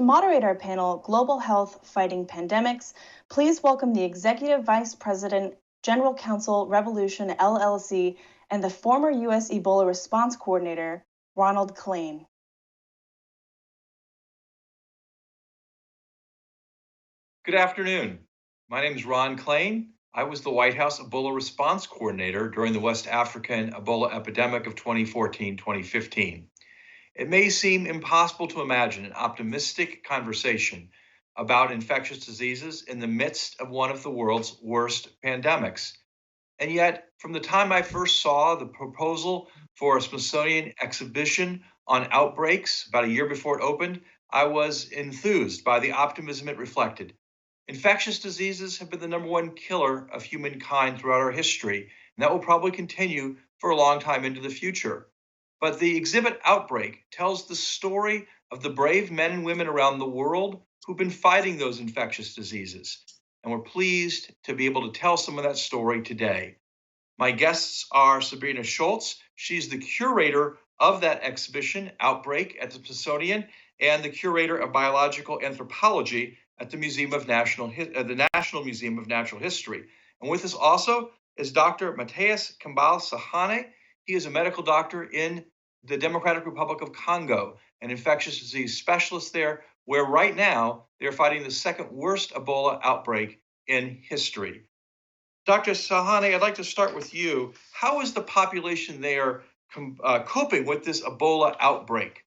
Moderator panel, Global Health Fighting Pandemics, please welcome the Executive Vice President, General Counsel, Revolution LLC, and the former U.S. Ebola Response Coordinator, Ronald Klain. Good afternoon. My name is Ron Klain. I was the White House Ebola Response Coordinator during the West African Ebola epidemic of 2014-2015. It may seem impossible to imagine an optimistic conversation about infectious diseases in the midst of one of the world's worst pandemics. And yet, from the time I first saw the proposal for a Smithsonian exhibition on outbreaks about a year before it opened, I was enthused by the optimism it reflected. Infectious diseases have been the #1 killer of humankind throughout our history, and that will probably continue for a long time into the future. But the exhibit Outbreak tells the story of the brave men and women around the world who've been fighting those infectious diseases. And we're pleased to be able to tell some of that story today. My guests are Sabrina Sholts. She's the curator of that exhibition, Outbreak, at the Smithsonian, and the curator of biological anthropology at the National Museum of Natural History. And with us also is Dr. Mateus Kambale Sahani. He is a medical doctor in the Democratic Republic of Congo, an infectious disease specialist there, where right now they're fighting the second worst Ebola outbreak in history. Dr. Sahani, I'd like to start with you. How is the population there coping with this Ebola outbreak?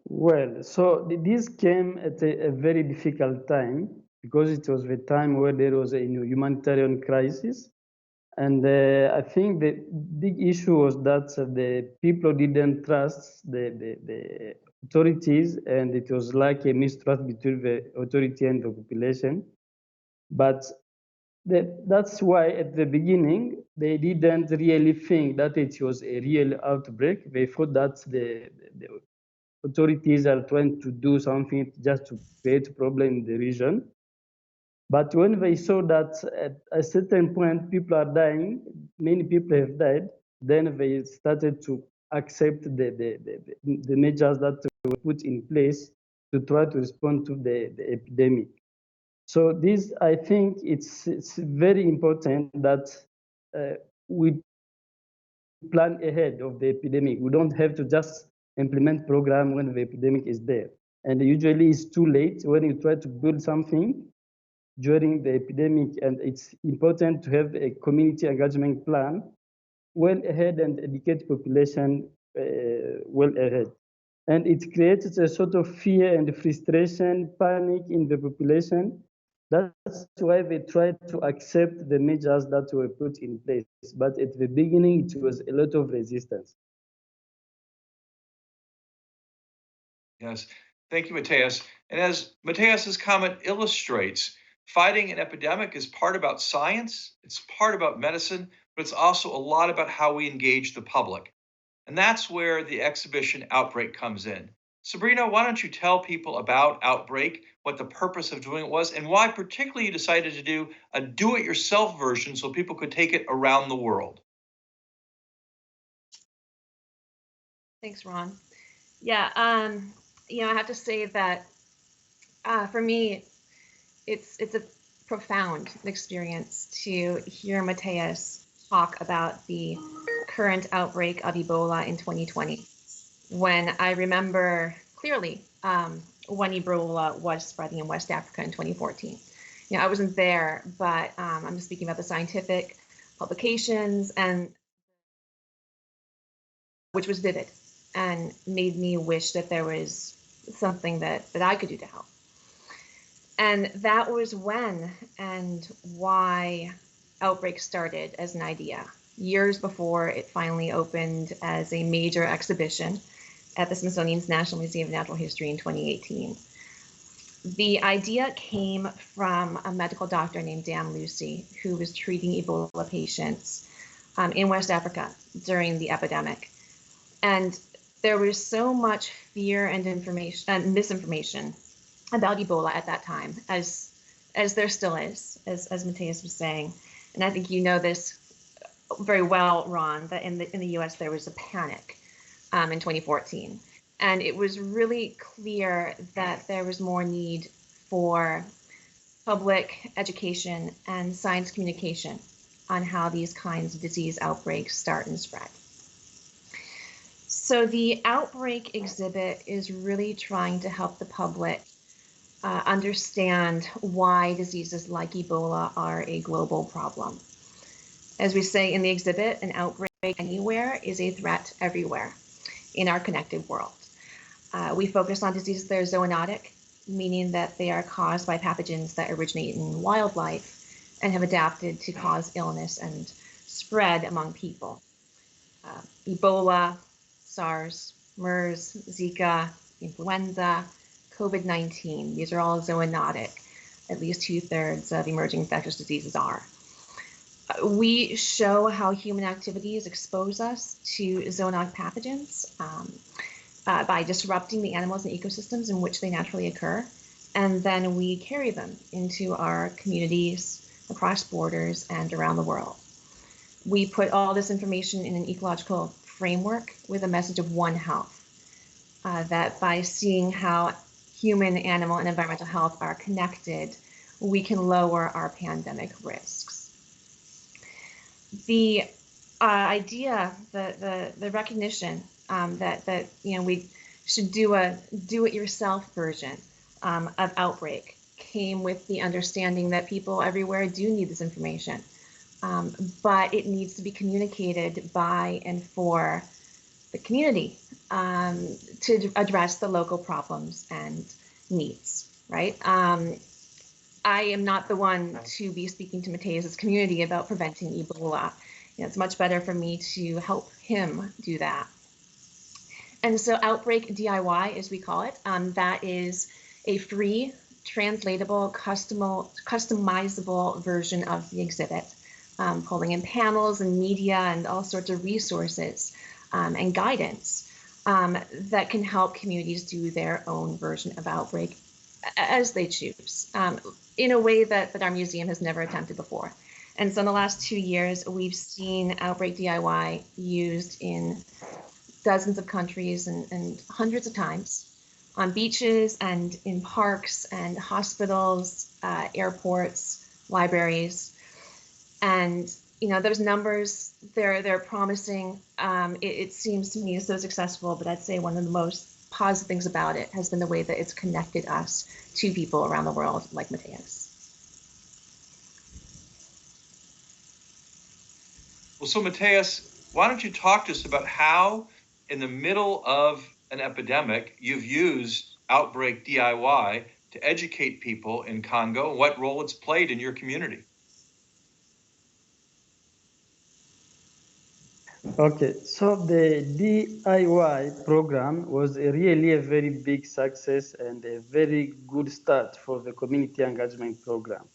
Well, so this came at a very difficult time because it was the time where there was a humanitarian crisis. And I think the big issue was that the people didn't trust the authorities, and it was like a mistrust between the authority and the population. But that's why at the beginning, they didn't really think that it was a real outbreak. They thought that the authorities are trying to do something just to create a problem in the region. But when they saw that at a certain point people are dying, many people have died, then they started to accept the measures that were put in place to try to respond to the epidemic. So this, I think it's very important that we plan ahead of the epidemic. We don't have to just implement program when the epidemic is there. And usually it's too late when you try to build something during the epidemic, and it's important to have a community engagement plan well ahead and educate population well ahead. And it creates a sort of fear and frustration, panic in the population. That's why they tried to accept the measures that were put in place. But at the beginning, it was a lot of resistance. Yes, thank you, Mateus. And as Mateus's comment illustrates, fighting an epidemic is part about science, it's part about medicine, but it's also a lot about how we engage the public. And that's where the exhibition Outbreak comes in. Sabrina, why don't you tell people about Outbreak, what the purpose of doing it was, and why particularly you decided to do a do-it-yourself version so people could take it around the world? Thanks, Ron. Yeah, I have to say that for me, it's a profound experience to hear Mateus talk about the current outbreak of Ebola in 2020, when I remember clearly when Ebola was spreading in West Africa in 2014. I wasn't there, but I'm speaking about the scientific publications, and which was vivid and made me wish that there was something that I could do to help. And that was when and why Outbreak started as an idea, years before it finally opened as a major exhibition at the Smithsonian's National Museum of Natural History in 2018. The idea came from a medical doctor named Dan Lucy, who was treating Ebola patients in West Africa during the epidemic. And there was so much fear and misinformation about Ebola at that time, as there still is, as Mateus was saying. And I think you know this very well, Ron, that in the US there was a panic in 2014. And it was really clear that there was more need for public education and science communication on how these kinds of disease outbreaks start and spread. So the Outbreak exhibit is really trying to help the public understand why diseases like Ebola are a global problem. As we say in the exhibit, an outbreak anywhere is a threat everywhere in our connected world. We focus on diseases that are zoonotic, meaning that they are caused by pathogens that originate in wildlife and have adapted to cause illness and spread among people. Ebola, SARS, MERS, Zika, influenza, COVID-19, these are all zoonotic. At least 2/3 of emerging infectious diseases are. We show how human activities expose us to zoonotic pathogens by disrupting the animals and ecosystems in which they naturally occur, and then we carry them into our communities, across borders, and around the world. We put all this information in an ecological framework with a message of One Health, that by seeing how human, animal, and environmental health are connected, we can lower our pandemic risks. The idea, the recognition that we should do a do-it-yourself version of Outbreak came with the understanding that people everywhere do need this information, but it needs to be communicated by and for the community to address the local problems and needs, right? I am not the one to be speaking to Mateus' community about preventing Ebola. It's much better for me to help him do that. And so Outbreak DIY, as we call it, that is a free, translatable, customizable version of the exhibit, pulling in panels and media and all sorts of resources and guidance that can help communities do their own version of Outbreak as they choose, in a way that our museum has never attempted before. And so in the last 2 years, we've seen Outbreak DIY used in dozens of countries and hundreds of times on beaches and in parks and hospitals, airports, libraries. And those numbers, they're promising. It seems to me so successful, but I'd say one of the most positive things about it has been the way that it's connected us to people around the world, like Mateus. Well, so Mateus, why don't you talk to us about how, in the middle of an epidemic, you've used Outbreak DIY to educate people in Congo, and what role it's played in your community? Okay, so the DIY program was really a very big success and a very good start for the community engagement program,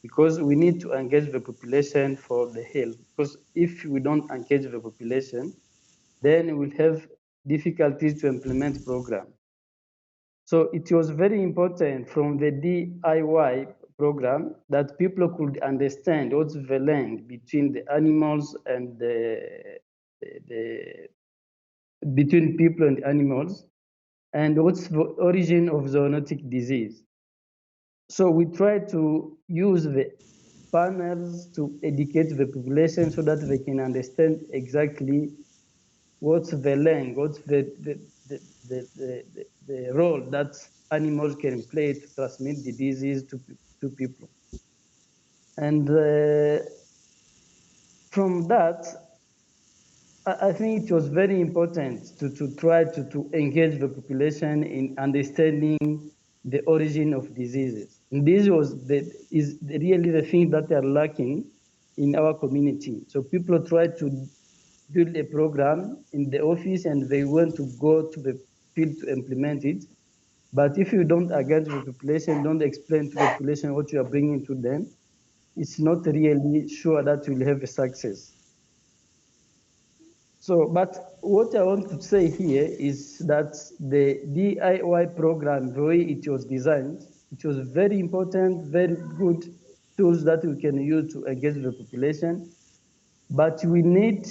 because we need to engage the population for the health. Because if we don't engage the population, then we'll have difficulties to implement program. So it was very important from the DIY program that people could understand what's the link between the animals and between people and animals, and what's the origin of zoonotic disease. So we try to use the panels to educate the population so that they can understand exactly what's the link, what's the role that animals can play to transmit the disease to people. And from that, I think it was very important to try to engage the population in understanding the origin of diseases. And this is really the thing that they are lacking in our community. So people try to build a program in the office and they want to go to the field to implement it. But if you don't engage the population, don't explain to the population what you are bringing to them, it's not really sure that you will have a success. So, but what I want to say here is that the DIY program, the way it was designed, it was very important, very good tools that we can use to engage the population. But we need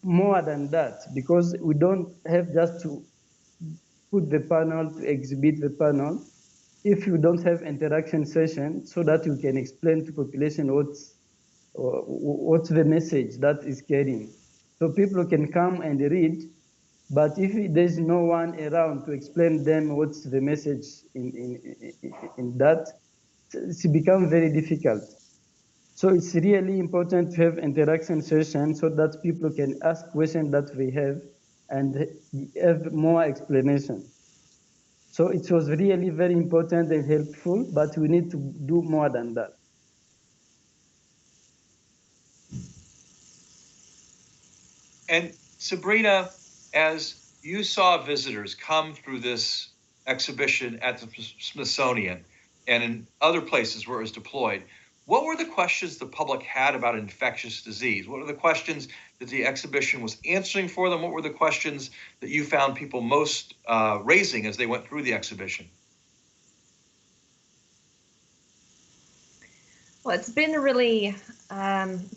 more than that, because we don't have just to put the panel to exhibit the panel. If you don't have interaction session so that you can explain to population what's the message that is carrying. So people can come and read, but if there's no one around to explain them what's the message in that, it's become very difficult. So it's really important to have interaction sessions so that people can ask questions that they have and have more explanation. So it was really very important and helpful, but we need to do more than that. And Sabrina, as you saw visitors come through this exhibition at the Smithsonian and in other places where it was deployed, what were the questions the public had about infectious disease? What were the questions that the exhibition was answering for them? What were the questions that you found people most raising as they went through the exhibition? Well, it's been really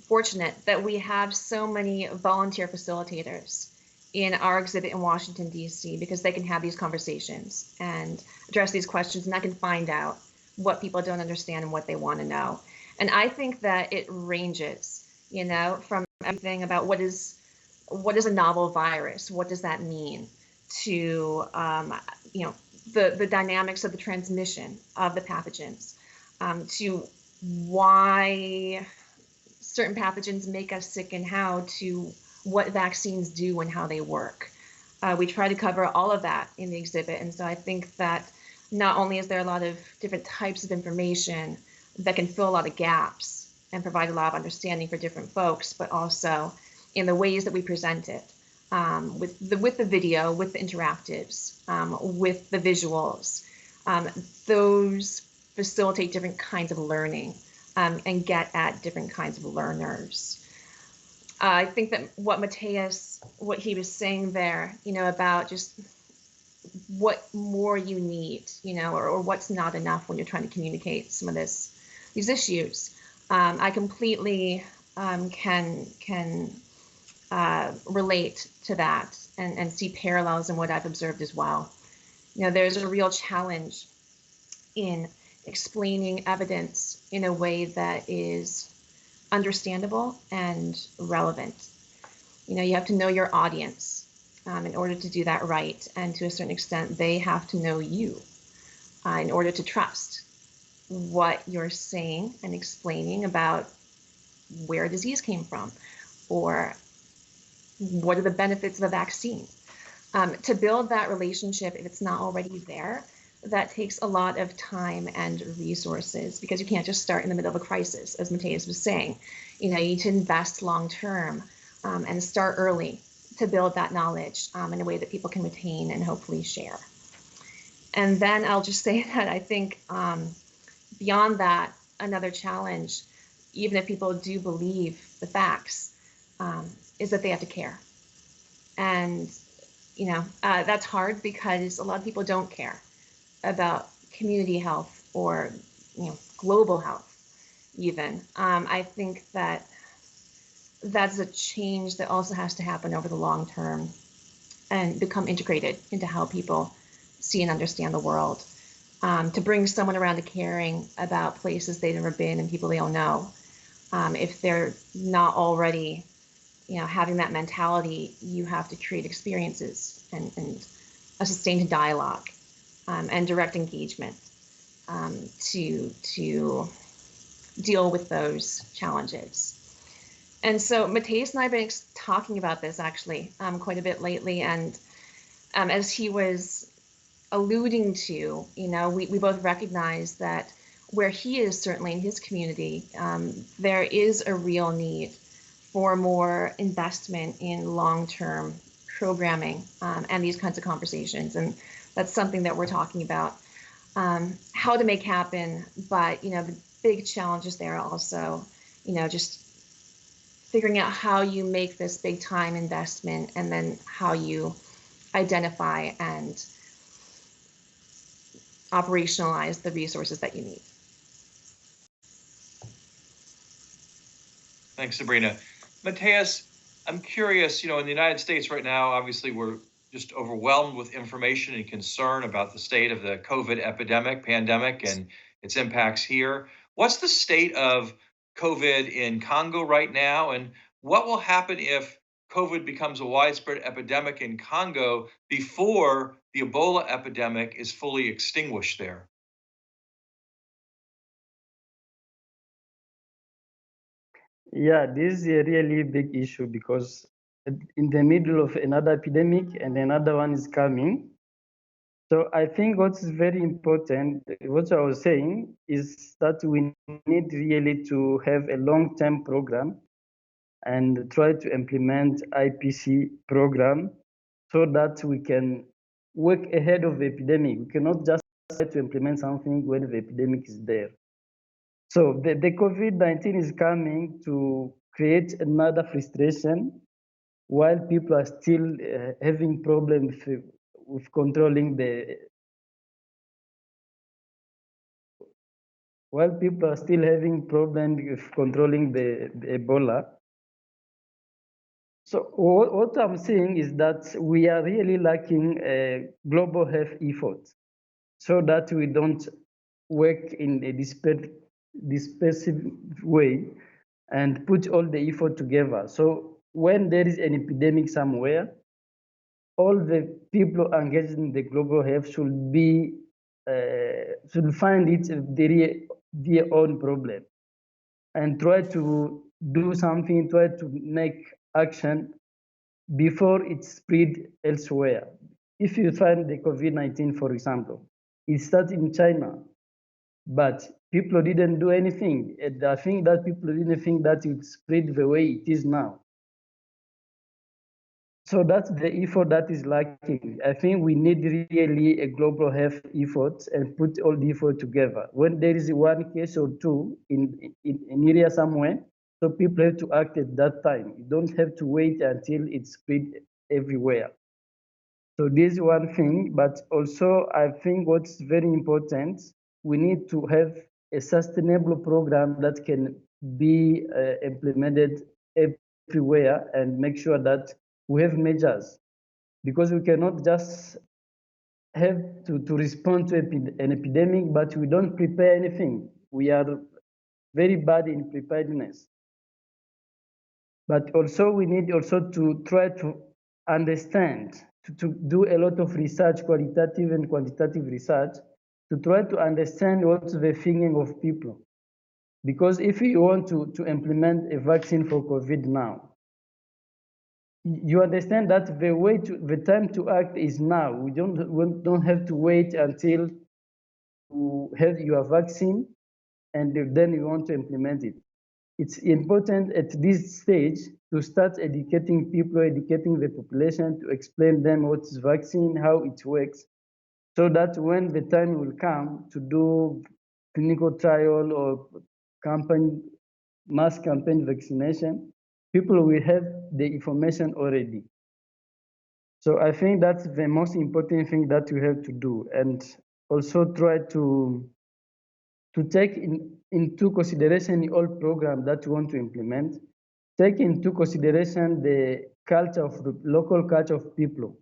fortunate that we have so many volunteer facilitators in our exhibit in Washington, D.C., because they can have these conversations and address these questions, and I can find out what people don't understand and what they want to know. And I think that it ranges, from everything about what is a novel virus, what does that mean, to the dynamics of the transmission of the pathogens, to why certain pathogens make us sick and how to what vaccines do and how they work. We try to cover all of that in the exhibit. And so I think that not only is there a lot of different types of information that can fill a lot of gaps and provide a lot of understanding for different folks, but also in the ways that we present it, with the video, with the interactives, with the visuals, those facilitate different kinds of learning and get at different kinds of learners. I think that what he was saying there, about just what more you need, or what's not enough when you're trying to communicate some of these issues. I completely can relate to that and see parallels in what I've observed as well. There's a real challenge in explaining evidence in a way that is understandable and relevant. You have to know your audience in order to do that right, and to a certain extent, they have to know you in order to trust what you're saying and explaining about where disease came from, or what are the benefits of a vaccine. To build that relationship, if it's not already there, that takes a lot of time and resources, because you can't just start in the middle of a crisis, as Mateus was saying. You need to invest long term and start early to build that knowledge in a way that people can retain and hopefully share. And then I'll just say that I think beyond that, another challenge, even if people do believe the facts, is that they have to care. And that's hard because a lot of people don't care about community health or global health even. I think that that's a change that also has to happen over the long term and become integrated into how people see and understand the world. To bring someone around to caring about places they've never been and people they don't know, if they're not already having that mentality, you have to create experiences and a sustained dialogue and direct engagement to deal with those challenges. And so Mateus and I have been talking about this actually quite a bit lately, and as he was alluding to, we both recognize that where he is, certainly in his community, there is a real need for more investment in long-term programming and these kinds of conversations. And that's something that we're talking about, how to make happen. But, the big challenges there also, just figuring out how you make this big time investment and then how you identify and operationalize the resources that you need. Thanks, Sabrina. Mateus, I'm curious, in the United States right now, obviously we're just overwhelmed with information and concern about the state of the COVID pandemic, and its impacts here. What's the state of COVID in Congo right now? And what will happen if COVID becomes a widespread epidemic in Congo before the Ebola epidemic is fully extinguished there? Yeah, this is a really big issue because in the middle of another epidemic and another one is coming. So I think what's very important, what I was saying, is that we need really to have a long-term program and try to implement IPC program so that we can work ahead of the epidemic. We cannot just try to implement something when the epidemic is there. So the COVID-19 is coming to create another frustration while people are still having problems with controlling the while people are still having problems with controlling the Ebola. So what I'm saying is that we are really lacking a global health effort so that we don't work in a dispersive way and put all the effort together. So when there is an epidemic somewhere, all the people engaged in the global health should find it their own problem and try to do something, try to make action before it spread elsewhere. If you find the COVID-19, for example, it started in China, but people didn't do anything. And I think that people didn't think that it spread the way it is now. So that's the effort that is lacking. I think we need really a global health effort and put all the effort together. When there is one case or two in an area somewhere, so people have to act at that time. You don't have to wait until it's spread everywhere. So this is one thing, but also I think what's very important, we need to have a sustainable program that can be implemented everywhere and make sure that we have measures, because we cannot just have to respond to an epidemic, but we don't prepare anything. We are very bad in preparedness. But also we need also to try to understand, to do a lot of research, qualitative and quantitative research, to try to understand what's the thinking of people. Because if you want to implement a vaccine for COVID now, you understand that the time to act is now. We don't have to wait until you have your vaccine and then you want to implement it. It's important at this stage to start educating people, educating the population, to explain them what is vaccine, how it works, so that when the time will come to do clinical trial or mass campaign vaccination, people will have the information already. So I think that's the most important thing that we have to do, and also try to take into consideration all program that we want to implement, take into consideration the culture of the local culture of people.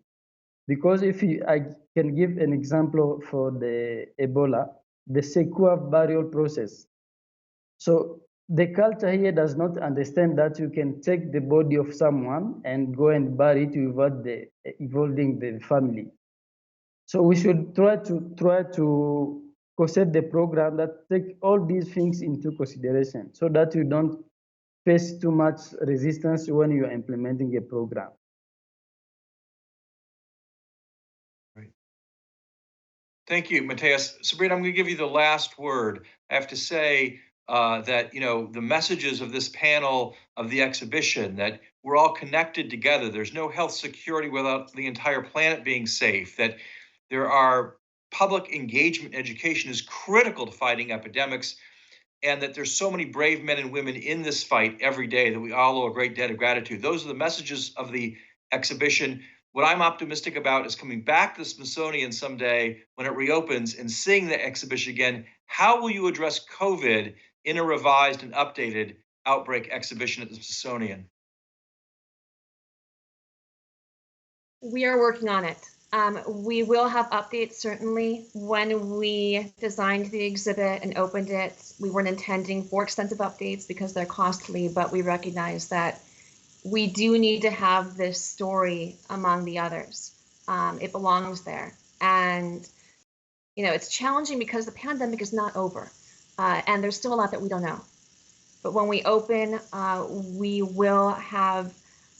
Because I can give an example for the Ebola, the secure burial process. So the culture here does not understand that you can take the body of someone and go and bury it without involving the family. So we should try to concept the program that take all these things into consideration so that you don't face too much resistance when you are implementing a program. Right. Thank you, Mateus. Sabrina, I'm going to give you the last word. I have to say that the messages of this panel, of the exhibition, that we're all connected together. There's no health security without the entire planet being safe. That there are public engagement, education is critical to fighting epidemics, and that there's so many brave men and women in this fight every day that we all owe a great debt of gratitude. Those are the messages of the exhibition. What I'm optimistic about is coming back to the Smithsonian someday when it reopens and seeing the exhibition again. How will you address COVID in a revised and updated Outbreak exhibition at the Smithsonian? We are working on it. We will have updates, certainly. When we designed the exhibit and opened it, we weren't intending for extensive updates because they're costly, but we recognize that we do need to have this story among the others. It belongs there. And, it's challenging because the pandemic is not over, and there's still a lot that we don't know. But when we open, we will have,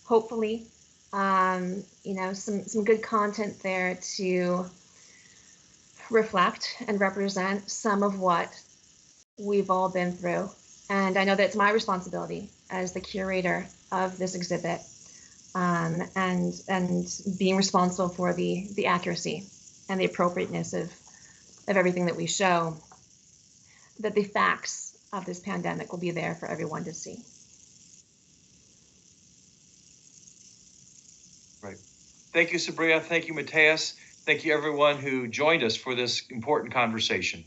hopefully, some good content there to reflect and represent some of what we've all been through. And I know that it's my responsibility as the curator of this exhibit, and being responsible for the accuracy and the appropriateness of everything that we show, that the facts of this pandemic will be there for everyone to see. Right. Thank you, Sabrina. Thank you, Mateus. Thank you, everyone who joined us for this important conversation.